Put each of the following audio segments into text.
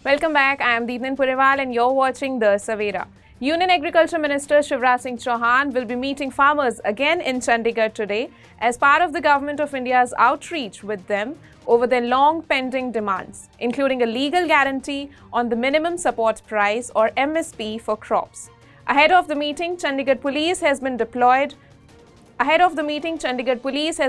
Welcome back. I am Deepnan Puriwal and you're watching The Savera. Union Agriculture Minister Shivraj Singh Chauhan will be meeting farmers again in Chandigarh today as part of the Government of India's outreach with them over their long pending demands, including a legal guarantee on the minimum support price or MSP for crops. Ahead of the meeting, Chandigarh Police has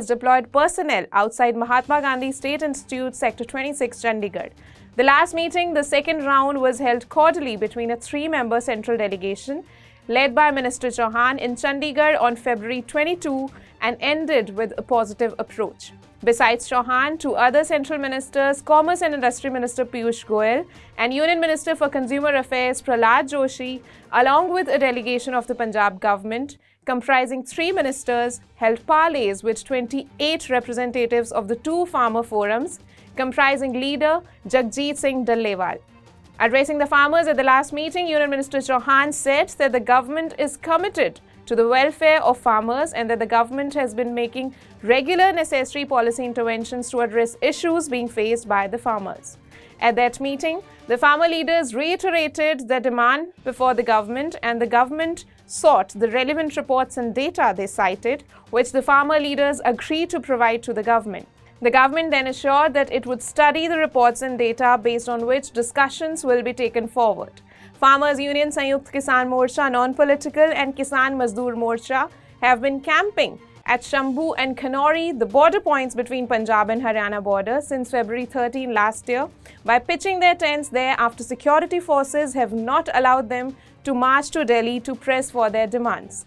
deployed personnel outside Mahatma Gandhi State Institute, Sector 26, Chandigarh. The last meeting, the second round, was held cordially between a three-member central delegation led by Minister Chauhan in Chandigarh on February 22 and ended with a positive approach. Besides Chauhan, two other central ministers, Commerce and Industry Minister Piyush Goyal and Union Minister for Consumer Affairs Prahlad Joshi, along with a delegation of the Punjab government comprising three ministers, held parleys with 28 representatives of the two farmer forums, comprising leader Jagjit Singh Dallewal. Addressing the farmers at the last meeting, Union Minister Chauhan said that the government is committed to the welfare of farmers and that the government has been making regular necessary policy interventions to address issues being faced by the farmers. At that meeting, the farmer leaders reiterated their demand before the government, and the government sought the relevant reports and data they cited, which the farmer leaders agreed to provide to the government. The government then assured that it would study the reports and data based on which discussions will be taken forward. Farmers Union Sanyukt Kisan Morcha, Non-Political and Kisan Mazdoor Morcha have been camping at Shambhu and Khanori, the border points between Punjab and Haryana border, since February 13 last year, by pitching their tents there after security forces have not allowed them to march to Delhi to press for their demands.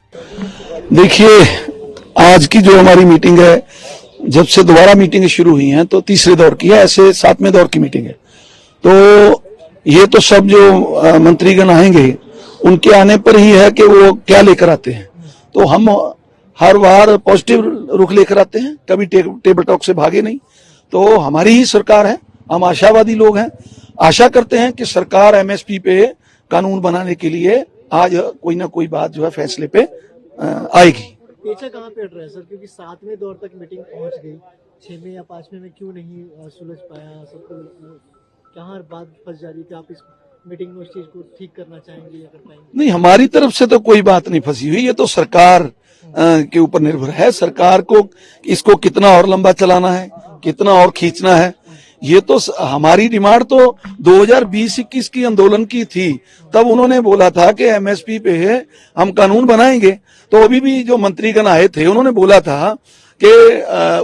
देखिए, आज की जो हमारी meeting है, जब से दोबारा meeting शुरू हुई हैं तो तीसरे दौर की है, ऐसे सातवें दौर की मीटिंग है। तो ये तो सब जो मंत्रीगण आएंगे उनके आने पर ही है कि वो क्या लेकर आते हैं। तो हम हर बार पॉजिटिव रुख लेकर आते हैं, कभी टेबल टॉक से भागे नहीं। तो हमारी ही सरकार है, हम आशावादी लोग हैं, आशा करते हैं कि सरकार एमएसपी पे कानून बनाने के लिए आज कोई ना कोई बात जो है फैसले पे आएगी। पेचा कहाँ पे अड़ रहा है सर, क्योंकि सातवें दौर तक मीटिंग पहुंच गई, छवें या पांचवें में क्यों नहीं सुलझ पाया सबको, कहाँ बात फंस जा रही है? आप इस मीटिंग में उस चीज को ठीक करना चाहेंगे या कर पाएंगे? नहीं, हमारी तरफ से तो कोई बात नहीं फंसी हुई, ये तो सरकार के ऊपर निर्भर है। सरकार को इसको कितना और लंबा चलाना है, कितना और खींचना है, ये तो हमारी डिमांड तो 2020-21 की आंदोलन की थी। तब उन्होंने बोला था कि एमएसपी पे हम कानून बनाएंगे। तो अभी भी जो मंत्रीगण आए थे उन्होंने बोला था कि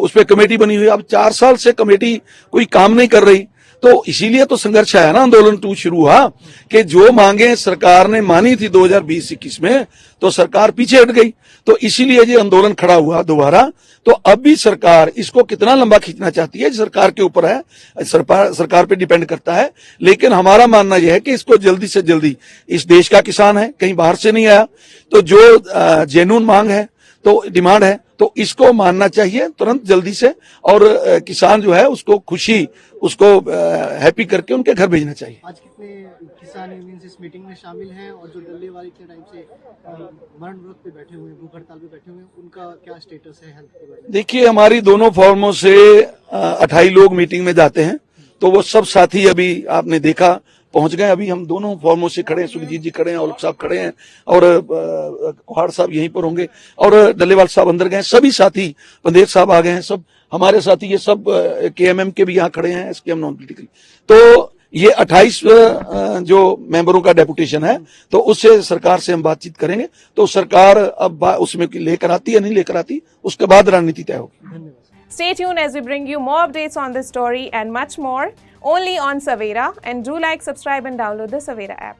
उस पे कमेटी बनी हुई। अब 4 साल से कमेटी कोई काम नहीं कर रही, तो इसीलिए तो संघर्ष आया ना, आंदोलन 2 शुरू हुआ कि जो मांगे सरकार ने मानी थी 2020-21 में, तो सरकार पीछे हट गई। तो इसीलिए ये आंदोलन खड़ा हुआ दोबारा। तो अब भी सरकार इसको कितना लंबा खींचना चाहती है, सरकार के ऊपर है, सरकार पे डिपेंड करता है। लेकिन हमारा मानना यह है कि इसको जल्दी से जल्दी, इस देश का किसान है, कहीं बाहर से नहीं आया, तो जो जेन्युइन मांग है, तो डिमांड है, तो इसको मानना चाहिए तुरंत जल्दी से, और किसान जो है उसको खुशी, उसको हैप्पी करके उनके घर भेजना चाहिए। आज कितने किसान यूनियन इस मीटिंग में शामिल हैं, और जो डल्लेवाल के टाइम से मरण व्रत पे बैठे हुए हैं, भूख हड़ताल पे बैठे हुए हैं, उनका क्या स्टेटस है हेल्थ के बारे में? देखिए, हमारी दोनों फॉर्मों से 28 लोग मीटिंग में जाते हैं, तो वो सब साथी अभी आपने देखा पहुंच गए। अभी हम दोनों फॉर्मों से खड़े हैं, सुखजीत जी खड़े हैं, औलख साहब खड़े हैं, और कुहाड़ साहब यहीं पर होंगे, और डल्लेवाल साहब अंदर गए, सभी साथी, पंदेर साहब आ गए हैं, सब हमारे साथी, ये सब केएमएम के भी यहाँ खड़े हैं, एसकेएम नॉन पोलिटिकल। तो ये 28 जो मेंबरों का डेपुटेशन है, तो उससे सरकार से हम बातचीत करेंगे। तो सरकार अब उसमें लेकर आती है नहीं लेकर आती, उसके बाद रणनीति तय होगी। Stay tuned as we bring you more updates on this story and much more only on Savera, and do like, subscribe and download the Savera app.